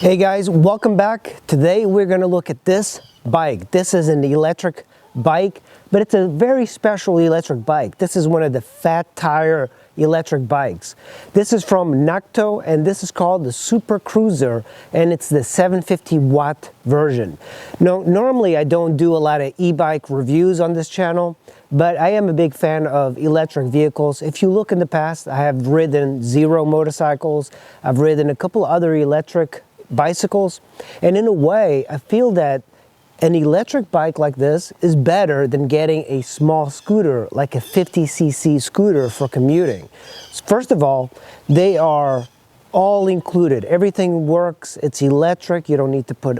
Hey guys, welcome back. Today we're going to look at this bike. This is an electric bike, but it's a very special electric bike. This is one of the fat tire electric bikes. This is from Nakto and this is called the Super Cruiser, and it's the 750 watt version. Now, normally I don't do a lot of e-bike reviews on this channel, but I am a big fan of electric vehicles. If you look in the past, I have ridden Zero motorcycles. I've ridden a couple other electric bicycles, and in a way I feel that an electric bike like this is better than getting a small scooter like a 50cc scooter for commuting. First of all, they are all included. Everything works. It's electric. You don't need to put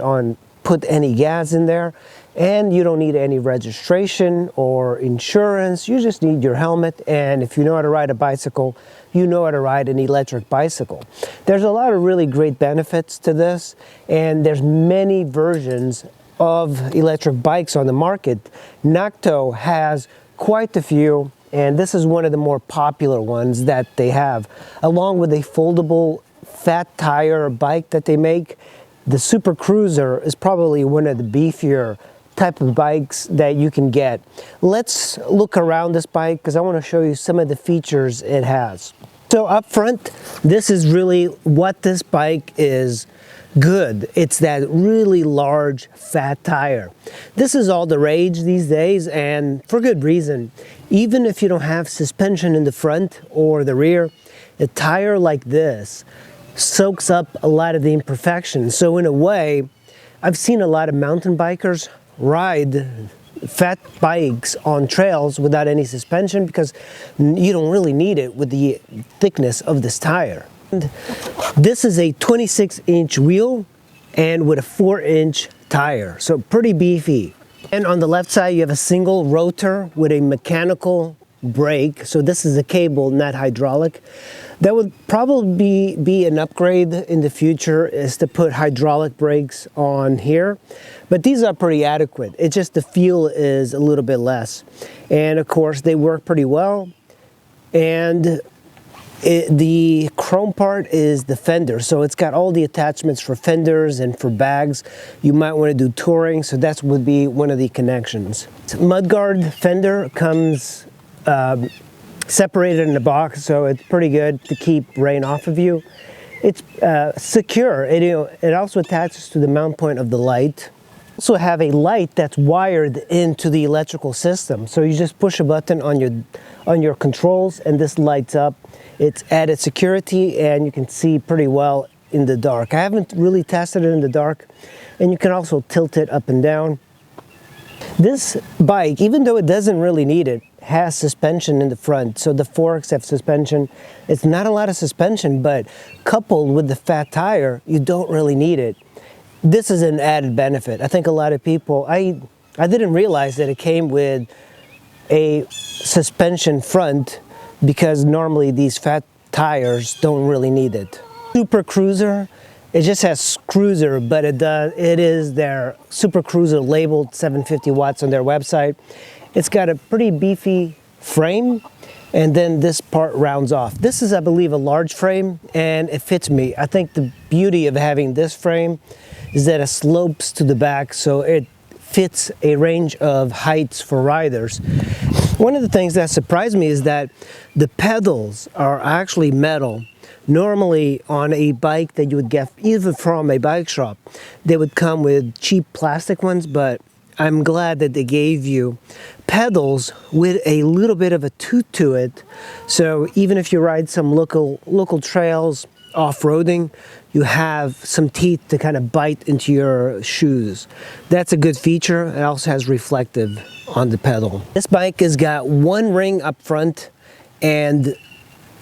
any gas in there, and you don't need any registration or insurance. You just need your helmet, and if you know how to ride a bicycle, you know how to ride an electric bicycle. There's a lot of really great benefits to this, and there's many versions of electric bikes on the market. Nakto has quite a few, and this is one of the more popular ones that they have. Along with a foldable fat tire bike that they make, the Super Cruiser is probably one of the beefier type of bikes that you can get. Let's look around this bike because I want to show you some of the features it has. So up front, this is really what this bike is good. It's that really large fat tire. This is all the rage these days, and for good reason. Even if you don't have suspension in the front or the rear, a tire like this soaks up a lot of the imperfections. So in a way, I've seen a lot of mountain bikers ride fat bikes on trails without any suspension because you don't really need it with the thickness of this tire. And this is a 26-inch wheel and with a 4-inch tire, so pretty beefy. And on the left side you have a single rotor with a mechanical brake. So this is a cable, not hydraulic. That would probably be an upgrade in the future, is to put hydraulic brakes on here. But these are pretty adequate. It's just the feel is a little bit less. And of course they work pretty well. And the chrome part is the fender. So it's got all the attachments for fenders and for bags. You might want to do touring, so that would be one of the connections. Mudguard fender comes separated in the box, so it's pretty good to keep rain off of you. It's secure. It also attaches to the mount point of the light. Also have a light that's wired into the electrical system, so you just push a button on your controls and this lights up. It's added security and you can see pretty well in the dark. I haven't really tested it in the dark, and you can also tilt it up and down. This bike, even though it doesn't really need it, has suspension in the front. So the forks have suspension. It's not a lot of suspension, but coupled with the fat tire, you don't really need it. This is an added benefit. I think a lot of people, I didn't realize that it came with a suspension front because normally these fat tires don't really need it. Super Cruiser, it just has Cruiser, but it is their Super Cruiser labeled 750 watts on their website. It's got a pretty beefy frame, and then this part rounds off. This is, I believe, a large frame, and it fits me. I think the beauty of having this frame is that it slopes to the back, so it fits a range of heights for riders. One of the things that surprised me is that the pedals are actually metal. Normally on a bike that you would get even from a bike shop, they would come with cheap plastic ones, but I'm glad that they gave you pedals with a little bit of a toot to it. So even if you ride some local trails, off-roading, you have some teeth to kind of bite into your shoes. That's a good feature. It also has reflective on the pedal. This bike has got one ring up front, and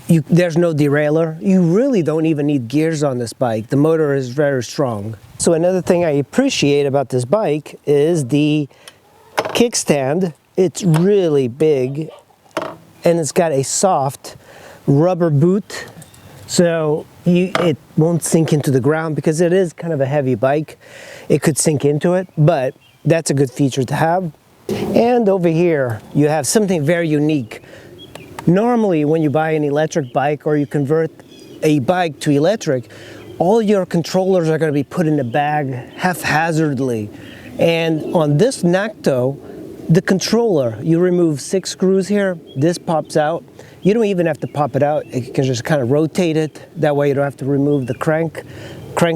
there's no derailleur. You really don't even need gears on this bike. The motor is very strong. So another thing I appreciate about this bike is the kickstand. It's really big, and it's got a soft rubber boot, so it won't sink into the ground because it is kind of a heavy bike. It could sink into it, but that's a good feature to have. And over here, you have something very unique. Normally, when you buy an electric bike or you convert a bike to electric, all your controllers are going to be put in a bag haphazardly. And on this Nakto, the controller, you remove 6 screws here, this pops out. You don't even have to pop it out, you can just kind of rotate it. That way you don't have to remove the crank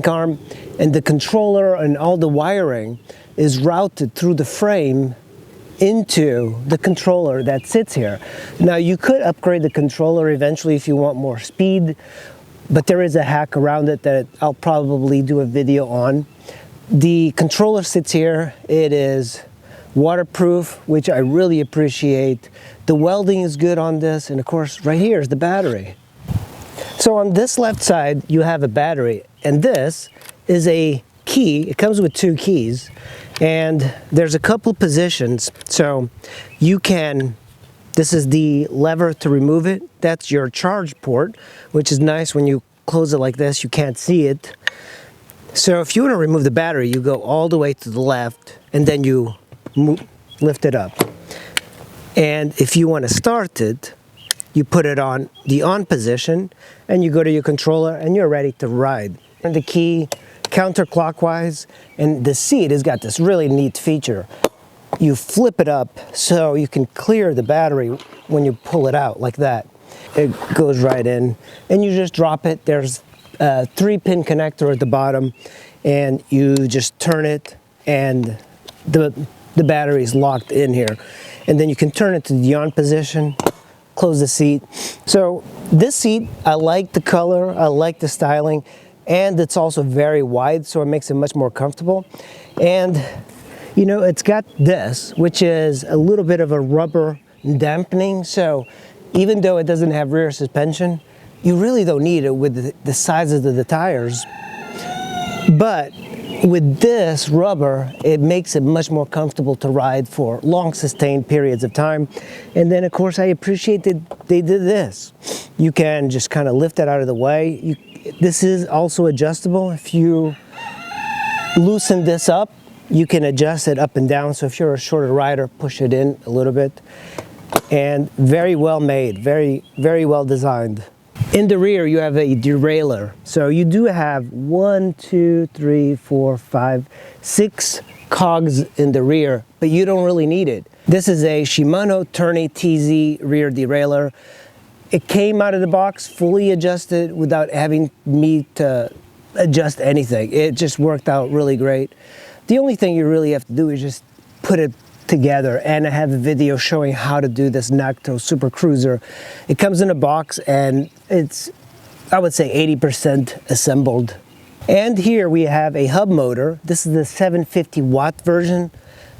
arm. And the controller and all the wiring is routed through the frame into the controller that sits here. Now you could upgrade the controller eventually if you want more speed, but there is a hack around it that I'll probably do a video on. The controller sits here, it is waterproof, which I really appreciate. The welding is good on this, and of course right here is the battery. So on this left side you have a battery, and this is a key. It comes with 2 keys, and there's a couple positions. So you can, this is the lever to remove it. That's your charge port, which is nice. When you close it like this, you can't see it. So if you want to remove the battery, you go all the way to the left, and then you lift it up. And if you want to start it, you put it on the on position, and you go to your controller, and you're ready to ride. And the key counterclockwise, and the seat has got this really neat feature. You flip it up so you can clear the battery when you pull it out like that. It goes right in, and you just drop it. There's a 3-pin connector at the bottom, and you just turn it, and the battery is locked in here. And then you can turn it to the on position, close the seat. So this seat, I like the color, I like the styling, and it's also very wide, so it makes it much more comfortable. And you know, it's got this, which is a little bit of a rubber dampening, so even though it doesn't have rear suspension, you really don't need it with the sizes of the tires. But with this rubber, it makes it much more comfortable to ride for long sustained periods of time. And then of course I appreciate that they did this. You can just kind of lift it out of the way. This is also adjustable. If you loosen this up, you can adjust it up and down. So if you're a shorter rider, push it in a little bit. And very well made, very, very well designed. In the rear, you have a derailleur. So you do have 1, 2, 3, 4, 5, 6 cogs in the rear, but you don't really need it. This is a Shimano Tourney TZ rear derailleur. It came out of the box fully adjusted without having me to adjust anything. It just worked out really great. The only thing you really have to do is just put it together, and I have a video showing how to do this Nakto Super Cruiser. It comes in a box, and it's, I would say, 80% assembled. And here we have a hub motor. This is the 750 watt version.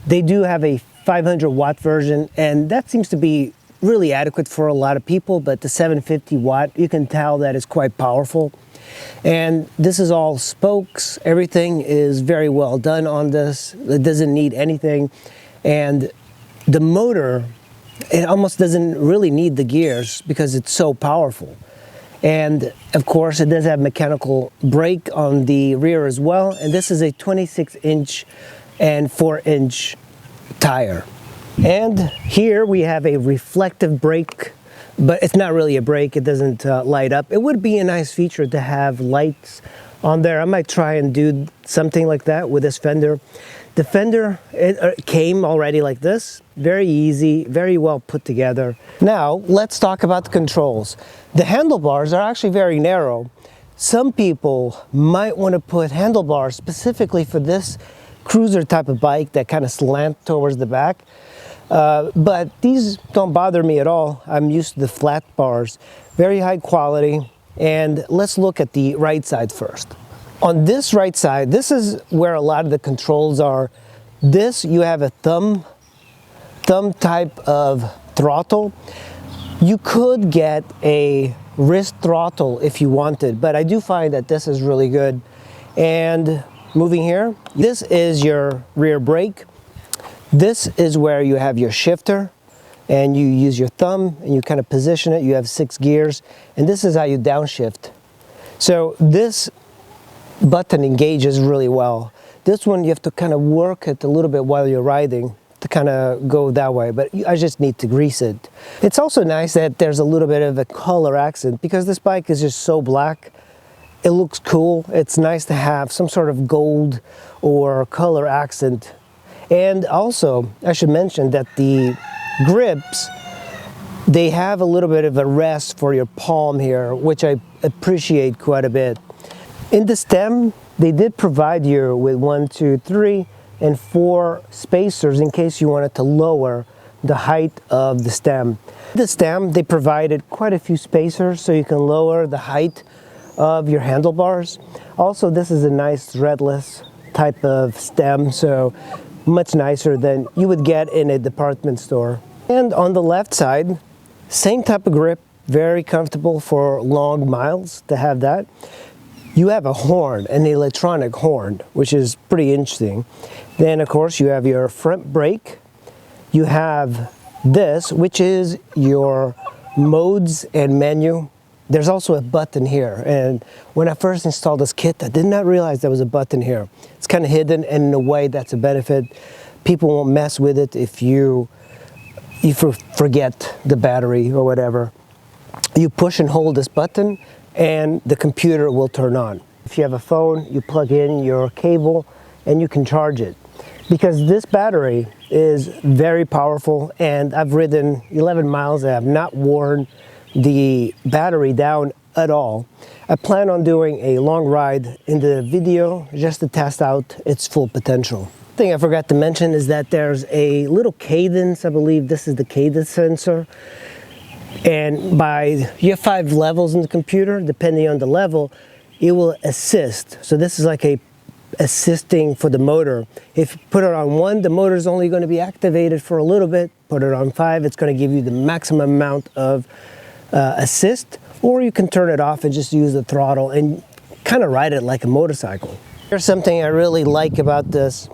They do have a 500 watt version, and that seems to be really adequate for a lot of people, but the 750 watt, you can tell that is quite powerful. And this is all spokes. Everything is very well done on this. It doesn't need anything. And the motor, it almost doesn't really need the gears because it's so powerful. And of course it does have mechanical brake on the rear as well. And this is a 26-inch and 4-inch tire. And here we have a reflective brake, but it's not really a brake. It doesn't light up. It would be a nice feature to have lights on there. I might try and do something like that with this fender. The fender, it came already like this. Very easy, very well put together. Now, let's talk about the controls. The handlebars are actually very narrow. Some people might want to put handlebars specifically for this cruiser type of bike that kind of slant towards the back. But these don't bother me at all. I'm used to the flat bars. Very high quality. And let's look at the right side first. On this right side, this is where a lot of the controls are. This, you have a thumb type of throttle. You could get a wrist throttle if you wanted, but I do find that this is really good. And moving here, this is your rear brake. This is where you have your shifter, and you use your thumb and you kind of position it. You have 6 gears, and this is how you downshift. So this button engages really well. This one you have to kind of work it a little bit while you're riding to kind of go that way, but I just need to grease it. It's also nice that there's a little bit of a color accent because this bike is just so black. it looks cool. It's nice to have some sort of gold or color accent. And also, I should mention that the grips, they have a little bit of a rest for your palm here, which I appreciate quite a bit. In the stem, they did provide you with 1, 2, 3, and 4 spacers in case you wanted to lower the height of the stem. The stem, they provided quite a few spacers so you can lower the height of your handlebars. Also, this is a nice Redless type of stem, so much nicer than you would get in a department store. And on the left side, same type of grip, very comfortable for long miles to have that. You have a horn, an electronic horn, which is pretty interesting. Then of course you have your front brake. You have this, which is your modes and menu. There's also a button here, and when I first installed this kit, I did not realize there was a button here. It's kind of hidden, and in a way that's a benefit. People won't mess with it if you forget the battery or whatever. You push and hold this button and the computer will turn on. If you have a phone, you plug in your cable and you can charge it. Because this battery is very powerful, and I've ridden 11 miles and I have not worn the battery down at all. I plan on doing a long ride in the video just to test out its full potential. Thing I forgot to mention is that there's a little cadence. I believe this is the cadence sensor, and you have 5 levels in the computer. Depending on the level, it will assist. So this is like a assisting for the motor. If you put it on 1, the motor is only going to be activated for a little bit. Put it on 5, it's going to give you the maximum amount of assist, or you can turn it off and just use the throttle and kind of ride it like a motorcycle. Here's something I really like about this.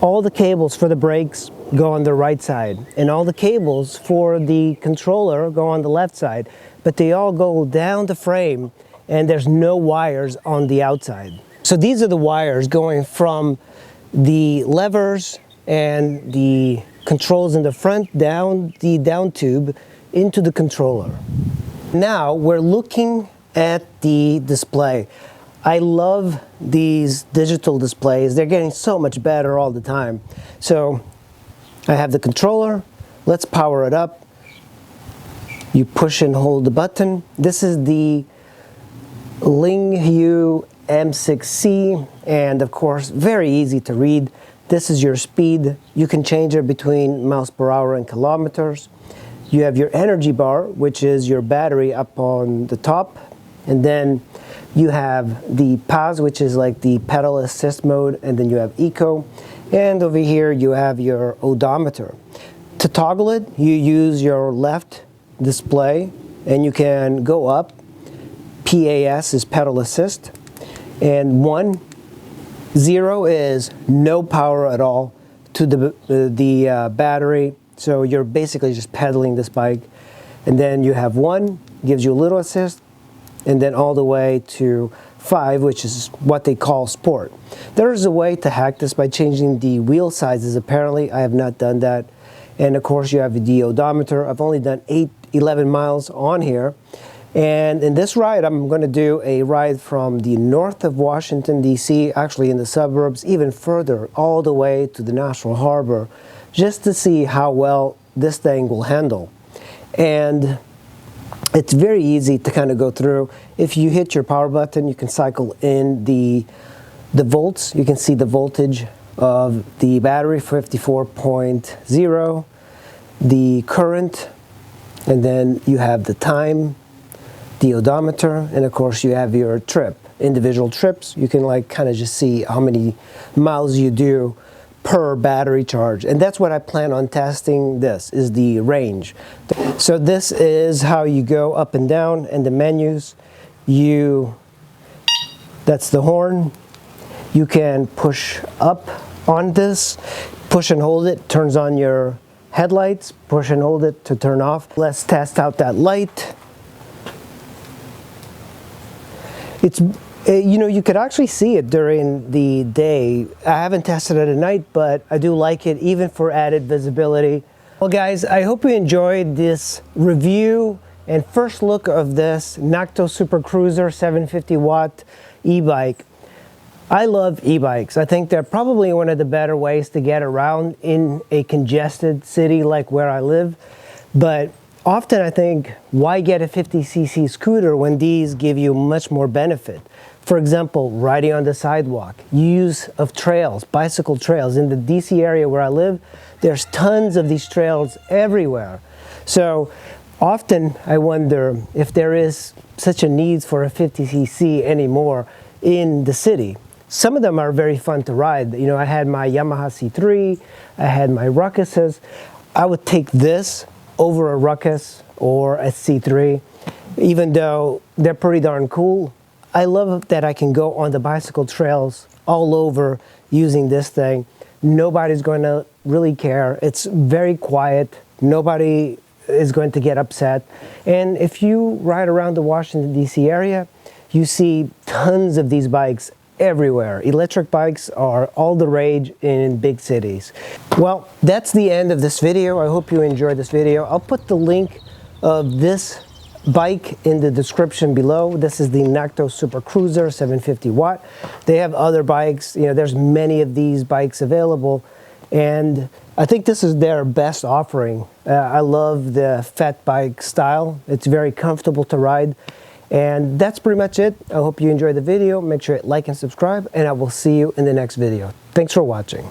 All the cables for the brakes go on the right side, and all the cables for the controller go on the left side, but they all go down the frame and there's no wires on the outside. So these are the wires going from the levers and the controls in the front down the down tube into the controller. Now we're looking at the display. I love these digital displays. They're getting so much better all the time. So I have the controller. Let's power it up. You push and hold the button. This is the Linghue M6C, and of course very easy to read. This is your speed. You can change it between miles per hour and kilometers. You have your energy bar, which is your battery up on the top, and then you have the PAS, which is like the pedal assist mode, and then you have eco, and over here you have your odometer. To toggle it, you use your left display and you can go up. PAS is pedal assist, and 1, 0 is no power at all to the battery. So you're basically just pedaling this bike. And then you have 1, gives you a little assist, and then all the way to 5, which is what they call sport. There is a way to hack this by changing the wheel sizes. Apparently, I have not done that. And of course, you have the odometer. I've only done 11 miles on here. And in this ride, I'm going to do a ride from the north of Washington, D.C., actually in the suburbs, even further, all the way to the National Harbor, just to see how well this thing will handle. And it's very easy to kind of go through. If you hit your power button, you can cycle in the volts. You can see the voltage of the battery, 54.0, the current, and then you have the time, the odometer, and of course you have your trip, individual trips. You can like kind of just see how many miles you do per battery charge, and that's what I plan on testing. This is the range. So this is how you go up and down, and the menus, that's the horn. You can push up on this, push and hold it, turns on your headlights, push and hold it to turn off. Let's test out that light. It's, you know, you could actually see it during the day. I haven't tested it at night, but I do like it even for added visibility. Well guys, I hope you enjoyed this review And first look of this Nakto Super Cruiser 750 watt e-bike. I love e-bikes. I think they're probably one of the better ways to get around in a congested city like where I live. But often I think, why get a 50cc scooter when these give you much more benefit? For example, riding on the sidewalk, use of trails, bicycle trails. In the DC area where I live, there's tons of these trails everywhere. So often I wonder if there is such a need for a 50cc anymore in the city. Some of them are very fun to ride. You know, I had my Yamaha C3, I had my Ruckuses. I would take this over a Ruckus or a C3, even though they're pretty darn cool. I love that I can go on the bicycle trails all over using this thing. Nobody's going to really care. It's very quiet. Nobody is going to get upset. And if you ride around the Washington, D.C. area, you see tons of these bikes everywhere. Electric bikes are all the rage in big cities. Well, that's the end of this video. I hope you enjoyed this video. I'll put the link of this bike in the description below. This is the Nakto Super Cruiser 750 watt. They have other bikes. You know, there's many of these bikes available, and I think this is their best offering. I love the fat bike style. It's very comfortable to ride. And that's pretty much it. I hope you enjoyed the video. Make sure to like and subscribe, and I will see you in the next video. Thanks for watching.